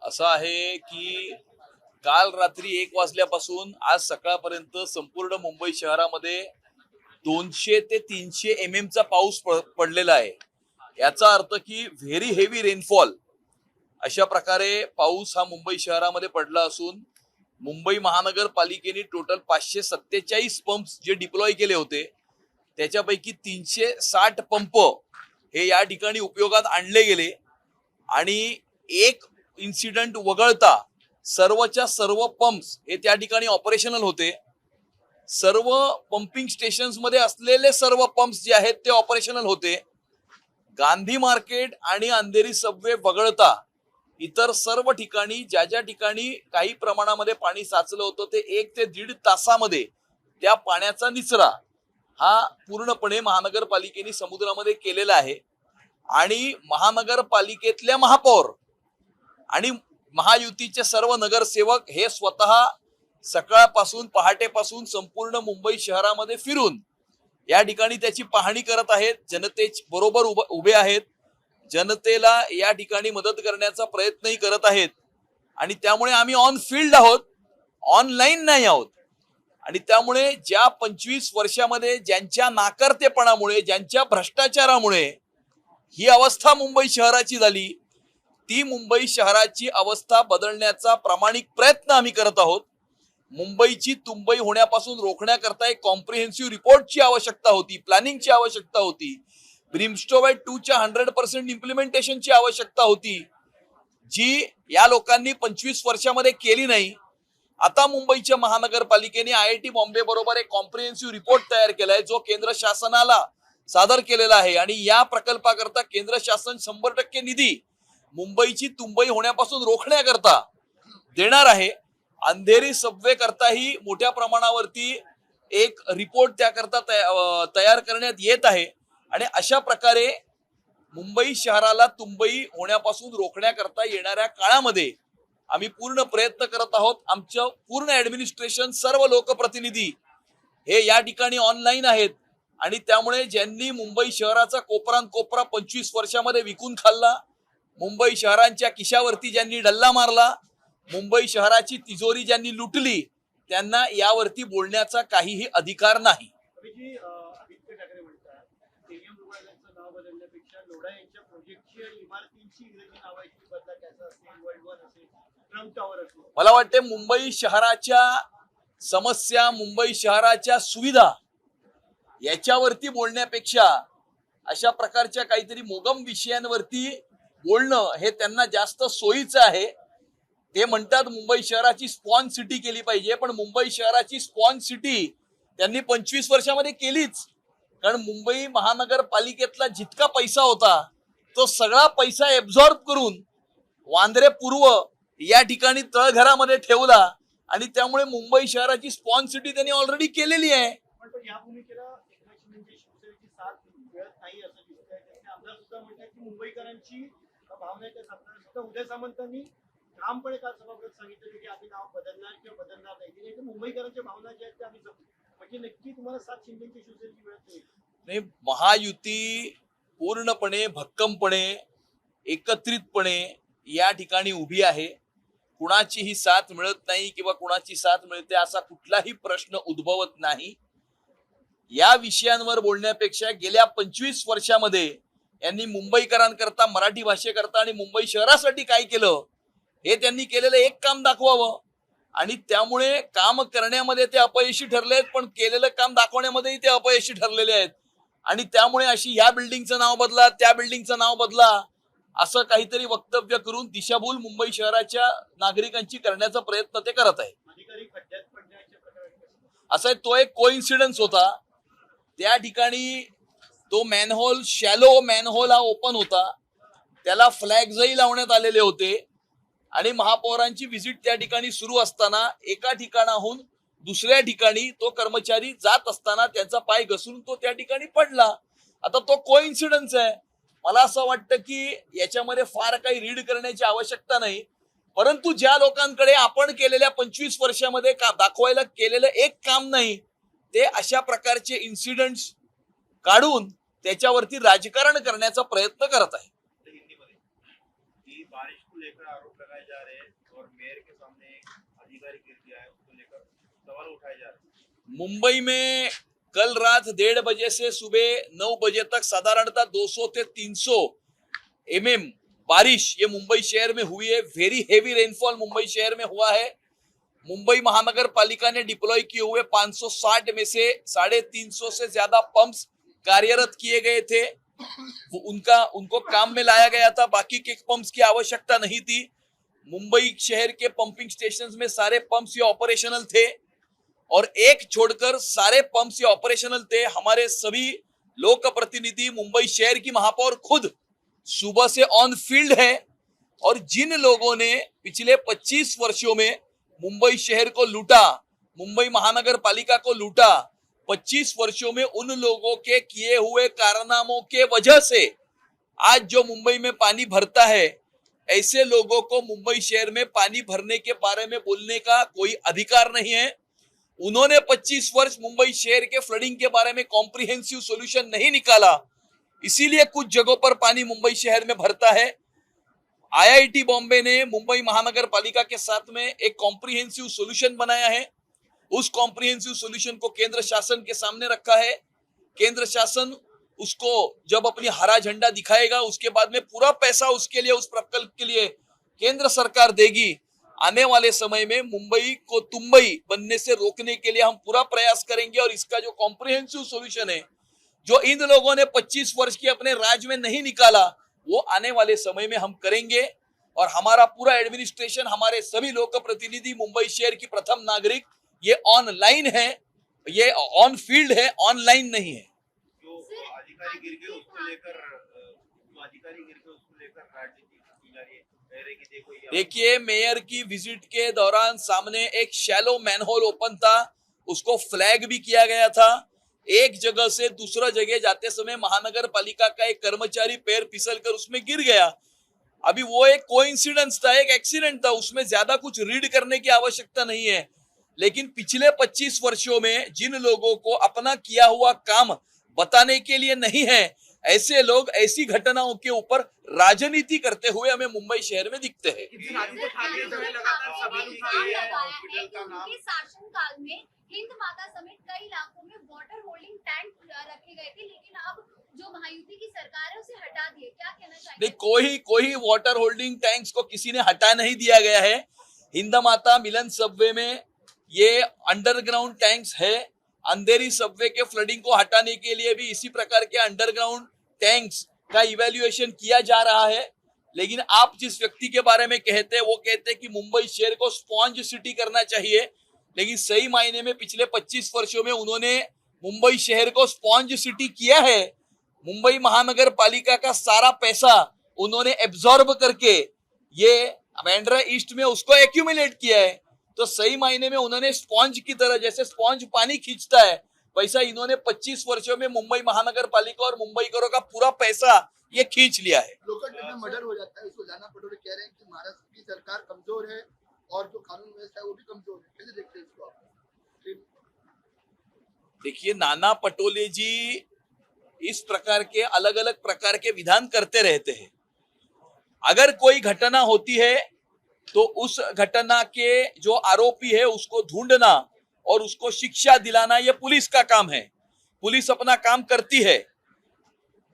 असं आहे की काल रात्री 1 वाजल्यापासून आज सकाळपर्यंत संपूर्ण मुंबई शहरामध्ये 200 ते 300 mm चा पाऊस पडलेला आहे। याचा अर्थ की व्हेरी हेवी रेनफॉल अशा प्रकारे पाऊस हा मुंबई शहरामध्ये पडला असून मुंबई महानगरपालिकेने टोटल 547 पंप्स जे डिप्लॉय केले होते त्याच्यापैकी 360 पंप हे या ठिकाणी उपयोगात आणले गेले आणि एक इन्सिडेंट वगळता सर्वच्या सर्व पंप्स हे त्या ठिकाणी ऑपरेशनल होते। सर्व पंपिंग स्टेशन्स मध्ये असलेले सर्व पंप्स जे आहेत ते ऑपरेशनल होते। गांधी मार्केट आणि अंधेरी सबवे वगळता इतर सर्व ठिकाणी ज्या ज्या ठिकाणी काही प्रमाणामध्ये पाणी साचलं होतं ते 1 ते 1.5 तासामध्ये त्या पाण्याचा निचरा हा पूर्णपणे महानगरपालिकेने समुद्रामध्ये केलेला आहे। आणि महानगरपालिकेतल्या महापौर आणि महायुतीचे सर्व नगरसेवक हे स्वतः सकाळपासून पहाटेपासून संपूर्ण मुंबई शहरामध्ये फिरून या ठिकाणी त्याची पाहणी करत आहेत, जनतेच्या बरोबर उभे आहेत, जनतेला या ठिकाणी मदत करण्याचा प्रयत्नही करत आहेत। आणि त्यामुळे आम्ही ऑन फील्ड आहोत, ऑनलाईन नाही आहोत। आणि त्यामुळे ज्या 25 वर्षामध्ये ज्यांच्या नाकर्तेपणामुळे ज्यांच्या भ्रष्टाचारामुळे ही अवस्था मुंबई शहराची झाली ती मुंबई शहराची अवस्था बदलण्याचा प्रामाणिक प्रयत्न आम्ही करत आहोत। मुंबईची तुंबई होण्यापासून रोखण्याकरता एक कॉम्प्रिहेन्सिव्ह रिपोर्टची आवश्यकता होती, प्लॅनिंगची आवश्यकता होती, ब्रिमस्टोवेट 2 च्या 100% इम्प्लिमेंटेशनची आवश्यकता होती जी या लोकांनी 25 वर्षामध्ये केली नाही। आता मुंबईच्या महानगरपालिकेने IIT बॉम्बे बरोबर एक कॉम्प्रिहेन्सिव्ह रिपोर्ट तयार केलाय जो केंद्र शासनाला सादर केलेला आहे आणि या प्रकल्पाकरता केंद्र शासन 100% निधी मुंबईची तुंबई होण्यापासून रोखण्याकरता देणार आहे। अंधेरी सबवे करताही मोठ्या प्रमाणावरती एक रिपोर्ट त्याकरता तयार करण्यात येत आहे आणि अशा प्रकारे मुंबई शहराला तुंबई होण्यापासून रोखण्याकरता येणाऱ्या काळामध्ये आम्ही पूर्ण प्रयत्न करत आहोत। आमचं पूर्ण ऍडमिनिस्ट्रेशन सर्व लोकप्रतिनिधी हे या ठिकाणी ऑनलाईन आहेत आणि त्यामुळे ज्यांनी मुंबई शहराचा कोपरान कोपरा 25 वर्षामध्ये विकून खाल्ला, मुंबई शहरांच्या खिशावरती ज्यांनी डल्ला मारला, मुंबई शहराची तिजोरी ज्यांनी लुटली त्यांना यावरती बोलण्याचा काहीही अधिकार नाही। मला वाटते मुंबई शहराच्या समस्या, मुंबई शहराच्या सुविधा याच्यावरती बोलण्यापेक्षा अशा प्रकारच्या काहीतरी मोगम विषयांवरती बोलणं हे त्यांना जास्त सोयीचं आहे। ते म्हणतात मुंबई शहराची स्पॉन्ज सिटी केली पाहिजे, पण मुंबई शहराची स्पॉन्ज सिटी त्यांनी 25 वर्षामध्ये केलीच, कारण मुंबई महानगरपालिकेतला जितका पैसा होता तो सगळा पैसा एब्झॉर्ब करून वांद्रे पूर्व या ठिकाणी तळघरामध्ये ठेवला आणि त्यामुळे मुंबई शहराची स्पॉन्ज सिटी त्यांनी ऑलरेडी केलेली आहे। मुंबईकरांची भावना उदय सामंतांनी ठामपणे काल सभागृहात सांगितलं की आम्ही नाव बदलणार किंवा बदलणार नाही। मुंबईकरांच्या भावना ज्या आहेत त्या आम्ही जपू, म्हणजे नक्की तुम्हाला 7 शिंदेची शिवसेनेची वेळ येईल नाही। महायुती पूर्णपणे भक्कमपणे एकत्रितपणे या ठिकाणी उभी आहे। कुणाचीही साथ मिळत नाही किंवा कुणाची साथ मिळते असा कुठलाही प्रश्न उद्भवत नाही। या विषयांवर बोलण्यापेक्षा गेल्या 25 वर्षामध्ये यांनी मुंबईकरांकरता, मराठी भाषेकरता आणि मुंबई शहरासाठी काय केलं हे त्यांनी केलेलं एक काम दाखवावं आणि त्यामुळे काम करण्यामध्ये ते अपयशी ठरलेत, पण केलेलं काम दाखवण्यामध्येही ते अपयशी ठरलेले आहेत। आणि त्यामुळे अशी या बिल्डिंगचं नाव बदला, त्या बिल्डिंगचं नाव बदला असं काहीतरी वक्तव्य करून दिशाभूल मुंबई शहराच्या नागरिकांची करण्याचा प्रयत्न ते करत आहे। असा तो एक कोइन्सिडन्स होता, त्या ठिकाणी तो मॅनहोल, शॅलो मॅनहोल हा ओपन होता, त्याला फ्लॅग्सही लावण्यात आलेले होते आणि महापौरांची व्हिजिट त्या ठिकाणी सुरू असताना एका ठिकाणाहून दुसऱ्या ठिकाणी तो कर्मचारी जात असताना त्यांचा पाय घसरून तो त्या ठिकाणी पडला। आता तो कोइन्सिडन्स आहे। मला असं वाटतं की याच्यामध्ये फार काही रीड करण्याची आवश्यकता नाही, परंतु ज्या लोकांकडे आपण केलेल्या 25 वर्षामध्ये दाखवायला केलेलं एक काम नाही ते अशा प्रकारचे इन्सिडेंट्स काढून त्याच्यावरती राजकारण करण्याचा प्रयत्न करत आहे। बारिश को लेकर आरोप लगाए जा रहे हैं और मेयर के सामने एक अधिकारी गिर गया है, उसको लेकर सवाल उठाए जा रहे हैं। मुंबई में कल रात 1:30 बजे से सुबह 9 बजे तक साधारणतः 200 से 300 mm बारिश ये मुंबई शहर में हुई है। वेरी हेवी रेनफॉल मुंबई शहर में हुआ है। मुंबई महानगर पालिका ने डिप्लॉय किए हुए 560 में से 350 से ज्यादा पंप्स कार्यरत किए गए थे। उनको काम में लाया गया था। बाकी के पंप्स की आवश्यकता नहीं थी। मुंबई शहर के पंपिंग स्टेशंस में सारे पंप्स ये ऑपरेशनल थे और एक छोड़कर सारे पंप्स ये ऑपरेशनल थे। हमारे सभी लोक प्रतिनिधि, मुंबई शहर की महापौर खुद सुबह से ऑन फील्ड है और जिन लोगों ने पिछले 25 वर्षों में मुंबई शहर को लूटा, मुंबई महानगर पालिका को लूटा, 25 वर्षों में उन लोगों के किए हुए कारनामों के वजह से आज जो मुंबई में पानी भरता है, ऐसे लोगों को मुंबई शहर में पानी भरने के बारे में बोलने का कोई अधिकार नहीं है। उन्होंने 25 वर्ष मुंबई शहर के फ्लडिंग के बारे में कॉम्प्रिहेंसिव सॉल्यूशन नहीं निकाला, इसीलिए कुछ जगहों पर पानी मुंबई शहर में भरता है। आईआईटी बॉम्बे ने मुंबई महानगर पालिका के साथ में एक कॉम्प्रिहेंसिव सॉल्यूशन बनाया है। उस कॉम्प्रिहेंसिव सॉल्यूशन को केंद्र शासन के सामने रखा है। केंद्र शासन उसको जब अपनी हरा झंडा दिखाएगा, उसके बाद में पूरा पैसा उसके लिए, उस प्रकल्प के लिए केंद्र सरकार देगी। आने वाले समय में मुंबई को तुम्बई बनने से रोकने के लिए हम पूरा प्रयास करेंगे और इसका जो कॉम्प्रिहेंसिव सॉल्यूशन है, जो इन लोगों ने 25 वर्ष के अपने राज्य में नहीं निकाला, वो आने वाले समय में हम करेंगे। और हमारा पूरा एडमिनिस्ट्रेशन, हमारे सभी लोक प्रतिनिधि, मुंबई शहर की प्रथम नागरिक, ये ऑनलाइन है, ये ऑन फील्ड है, ऑनलाइन नहीं है। जो अधिकारी गिर गए उसको लेकर राजनीति की जा रही है, कह रहे कि देखो ये देखिए, मेयर की विजिट के दौरान सामने एक शैलो मैनहोल ओपन था, उसको फ्लैग भी किया गया था। एक जगह से दूसरा जगह जाते समय महानगर पालिका का एक कर्मचारी पैर फिसलकर उसमें गिर गया। अभी वो एक कोइंसिडेंस था, एक एक्सीडेंट था, उसमें ज्यादा कुछ रीड करने की आवश्यकता नहीं है। लेकिन पिछले 25 वर्षों में जिन लोगों को अपना किया हुआ काम बताने के लिए नहीं है, ऐसे लोग ऐसी घटनाओं के ऊपर राजनीति करते हुए हमें मुंबई शहर में दिखते हैं। शासनकाल में हिंद माता समेत कई इलाकों में वाटर होल्डिंग टैंक रखे गए थे, लेकिन अब जो महायुति की सरकार है उसे हटा दिए। क्या कहना चाहिए? नहीं, कोई वाटर होल्डिंग टैंक्स को किसी ने हटा नहीं दिया गया है। हिंद माता मिलन सबवे में ये अंडरग्राउंड टैंक्स है। अंधेरी सबवे के फ्लडिंग को हटाने के लिए भी इसी प्रकार के अंडरग्राउंड टैंक्स का इवैल्यूएशन किया जा रहा है। लेकिन आप जिस व्यक्ति के बारे में कहते हैं, वो कहते हैं कि मुंबई शहर को स्पॉन्ज सिटी करना चाहिए, लेकिन सही मायने में पिछले 25 वर्षों में उन्होंने मुंबई शहर को स्पॉन्ज सिटी किया है। मुंबई महानगर पालिका का सारा पैसा उन्होंने एब्जॉर्ब करके ये बांद्रा ईस्ट में उसको एक्यूमुलेट किया है। तो सही मायने में उन्होंने स्पॉन्ज की तरह, जैसे स्पॉन्ज पानी खींचता है, वैसा इन्होंने 25 वर्षों में मुंबई महानगर पालिका और मुंबईकरों का पूरा पैसा ये खींच लिया है। लोकल ट्रेन में मर्डर हो जाता है, उसको जाना पटोले कह रहे हैं कि महाराष्ट्र की सरकार कमजोर है और जो कानून व्यवस्था है वो भी कमजोर है। कैसे देखते हैं इसको आप? देखिए, नाना पटोले जी इस प्रकार के अलग अलग प्रकार के विधान करते रहते हैं। अगर कोई घटना होती है तो उस घटना के जो आरोपी है उसको ढूंढना और उसको शिक्षा दिलाना ये पुलिस का काम है। पुलिस अपना काम करती है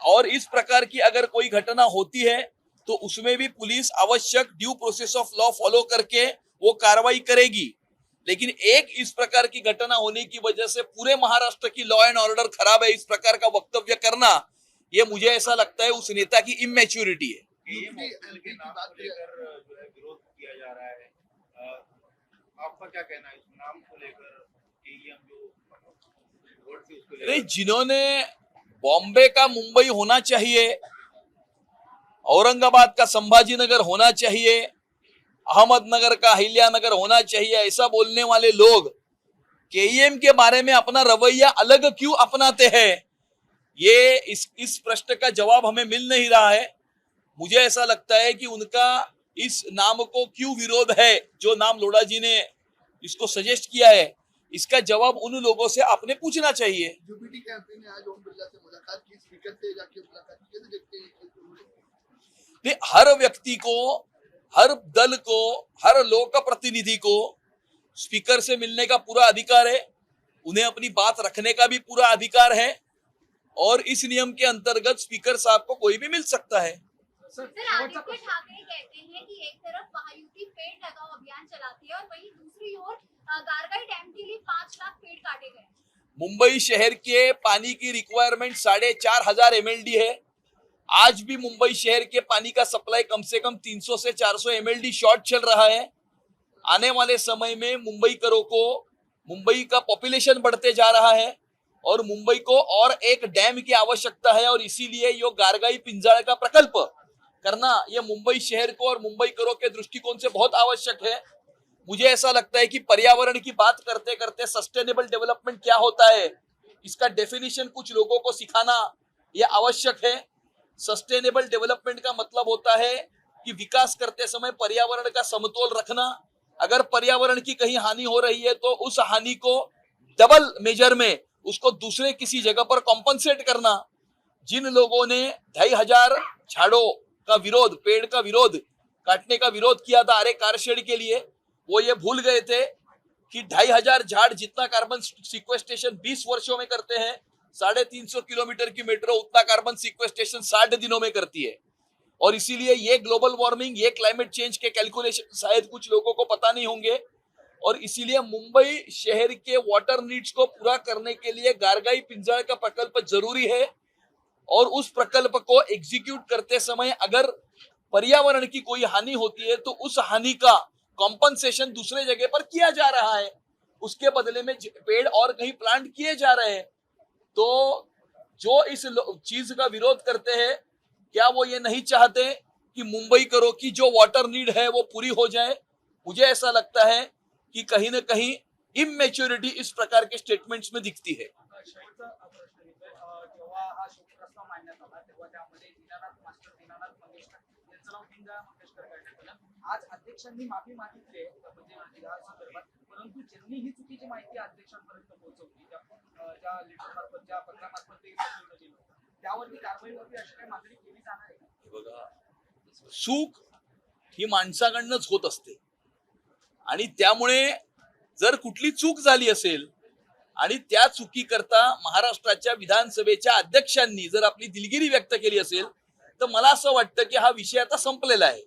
और इस प्रकार की अगर कोई घटना होती है तो उसमें भी पुलिस आवश्यक due process of law follow करके वो कार्रवाई करेगी। लेकिन एक इस प्रकार की घटना होने की वजह से पूरे महाराष्ट्र की लॉ एंड ऑर्डर खराब है, इस प्रकार का वक्तव्य करना, ये मुझे ऐसा लगता है उस नेता की इमेच्योरिटी है। के नाम को लेकर जो है विरोध किया जा रहा है, आपका क्या कहना है इस नाम को लेकर? केईएम जो वोट से उसको नहीं, जिन्होंने बॉम्बे का मुंबई होना चाहिए, औरंगाबाद का संभाजीनगर होना चाहिए, अहमदनगर का अहिल्यानगर होना चाहिए, ऐसा बोलने वाले लोग केईएम के बारे में अपना रवैया अलग क्यों अपनाते हैं? ये इस प्रश्न का जवाब हमें मिल नहीं रहा है। मुझे ऐसा लगता है कि उनका इस नाम को क्यों विरोध है, जो नाम लोढ़ा जी ने इसको सजेस्ट किया है, इसका जवाब उन लोगों से आपने पूछना चाहिए। यूपीटी कैंपेन ने आज ओम बिरला से मुलाकात की, स्पीकर से जाके मुलाकात की, कैसे देखते हैं? हर व्यक्ति को हर दल को, हर लोक प्रतिनिधि को स्पीकर से मिलने का पूरा अधिकार है, उन्हें अपनी बात रखने का भी पूरा अधिकार है और इस नियम के अंतर्गत स्पीकर साहब को कोई भी मिल सकता है। सर आदित्य ठाकरे कहते हैं कि एक तरफ महायुति पेड़ लगाओ अभियान चलाती है और वहीं दूसरी ओर गारगाई डैम के लिए 5 लाख पेड़ काटे गए। मुंबई शहर के पानी की रिक्वायरमेंट 4,500 MLD है। आज भी मुंबई शहर के पानी का सप्लाई कम से कम 300 से 400 MLD शॉर्ट चल रहा है। आने वाले समय में मुंबई का पॉपुलेशन बढ़ते जा रहा है और मुंबई को और एक डैम की आवश्यकता है और इसीलिए ये गारगाई पिंजाळ का प्रकल्प करना ये मुंबई शहर को और मुंबई करो के दृष्टिकोण से बहुत आवश्यक है। मुझे ऐसा लगता है कि पर्यावरण की बात करते करते सस्टेनेबल डेवलपमेंट क्या होता है इसका डेफिनेशन कुछ लोगों को सिखाना यह आवश्यक है। सस्टेनेबल डेवलपमेंट का मतलब होता है कि विकास करते समय पर्यावरण का समतोल रखना। अगर पर्यावरण की कहीं हानि हो रही है तो उस हानि को डबल मेजर में उसको दूसरे किसी जगह पर कॉम्पनसेट करना। जिन लोगों ने 2,500 झाड़ों का विरोध, पेड़ का विरोध, काटने का विरोध किया था अरे कारशेड के लिए, वो ये भूल गए थे कि 2,500 झाड़ जितना कार्बन सिक्वेस्ट्रेशन 20 वर्षों में करते हैं, 350 किलोमीटर की मेट्रो उतना कार्बन सिक्वेस्ट्रेशन 60 दिनों में करती है। और इसीलिए ये ग्लोबल वार्मिंग, ये क्लाइमेट चेंज के कैलकुलेशन शायद कुछ लोगों को पता नहीं होंगे और इसीलिए मुंबई शहर के वाटर नीड्स को पूरा करने के लिए गारगाई पिंजाळ का प्रकल्प जरूरी है और उस प्रकल्प को एग्जीक्यूट करते समय अगर पर्यावरण की कोई हानि होती है तो उस हानि का कॉम्पनसेशन दूसरे जगह पर किया जा रहा है, उसके बदले में पेड़ और कहीं प्लांट किए जा रहे हैं। तो जो इस चीज का विरोध करते हैं, क्या वो ये नहीं चाहते कि मुंबई करो की जो वाटर नीड है वो पूरी हो जाए? मुझे ऐसा लगता है कि कहीं ना कहीं इमैच्योरिटी इस प्रकार के स्टेटमेंट्स में दिखती है। शेवटचा प्रश्न येतोय. जेव्हा हा शोकप्रस्ताव मांडण्यात आला तेव्हा त्यामध्ये दीनानाथ मास्टर, दीनानाथ मंगेशकर यांचं नाव दीनदयाळ मंगेशकर करण्यात आलं. आज अध्यक्षांनी माफी मागितली आहे म्हणजे या संदर्भात, परंतु ज्यांनी ही चुकीची माहिती अध्यक्षांपर्यंत पोहोचवली, ज्या लेटरमार्फत, ज्या पत्रामार्फत ते कळवलं गेलं, त्यावरती कारवाईवरती अशी काही मागणी केली जाणार आहे का? बघा, चूक ही माणसाकडनंच होत असते आणि त्यामुळे जर कुठली चूक झाली असेल आणि त्या चुकीकरता महाराष्ट्राच्या विधानसभेच्या अध्यक्षांनी जर आपली दिलगिरी व्यक्त केली असेल तर मला असं वाटतं की हा विषय आता संपलेला आहे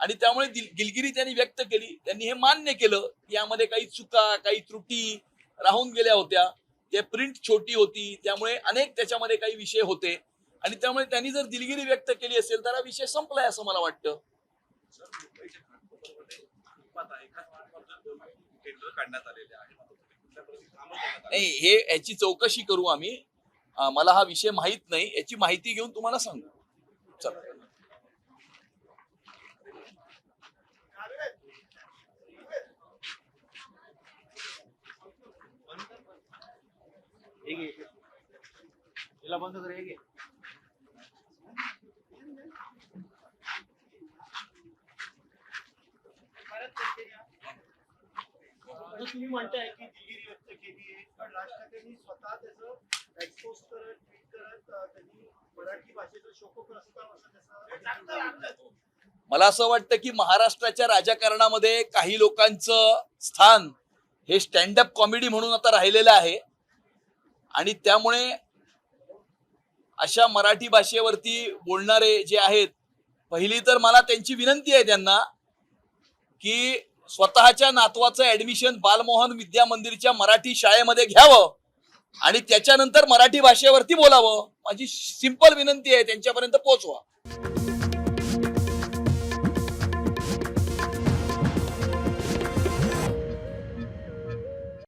आणि त्यामुळे दिलगिरी त्यांनी व्यक्त केली, त्यांनी हे मान्य केलं की यामध्ये काही चुका, काही त्रुटी राहून गेल्या होत्या, ते प्रिंट छोटी होती, त्यामुळे अनेक त्याच्यामध्ये काही विषय होते आणि त्यामुळे त्यांनी जर दिलगिरी व्यक्त केली असेल तर हा विषय संपलाय असं मला वाटतं. नाही, हे याची चौकशी करू आम्ही. मला हा विषय माहित नाही, याची माहिती घेऊन तुम्हाला सांगू. चला. बंद कर. तुम्ही म्हणताय की दिलगिरी व्यक्त केली आहे, पण राज ठाकरेंनी स्वतः त्याचं एक्सपोज करत, ट्विट करत त्यांनी मराठी भाषेचं शोकप्रस्ताव असं त्याचं. मला असं वाटतं की महाराष्ट्राच्या राजकारणामध्ये काही लोकांचं स्थान हे स्टँडअप कॉमेडी म्हणून आता राहिलेलं आहे आणि त्यामुळे अशा मराठी भाषेवरती बोलणारे जे आहेत, पहिली तर मला त्यांची विनंती आहे त्यांना की स्वतःच्या नातवाचं ऍडमिशन बालमोहन विद्या मंदिरच्या मराठी शाळेमध्ये घ्यावं आणि त्याच्यानंतर मराठी भाषेवरती बोलावं. माझी सिंपल विनंती आहे, त्यांच्यापर्यंत पोहोचवा.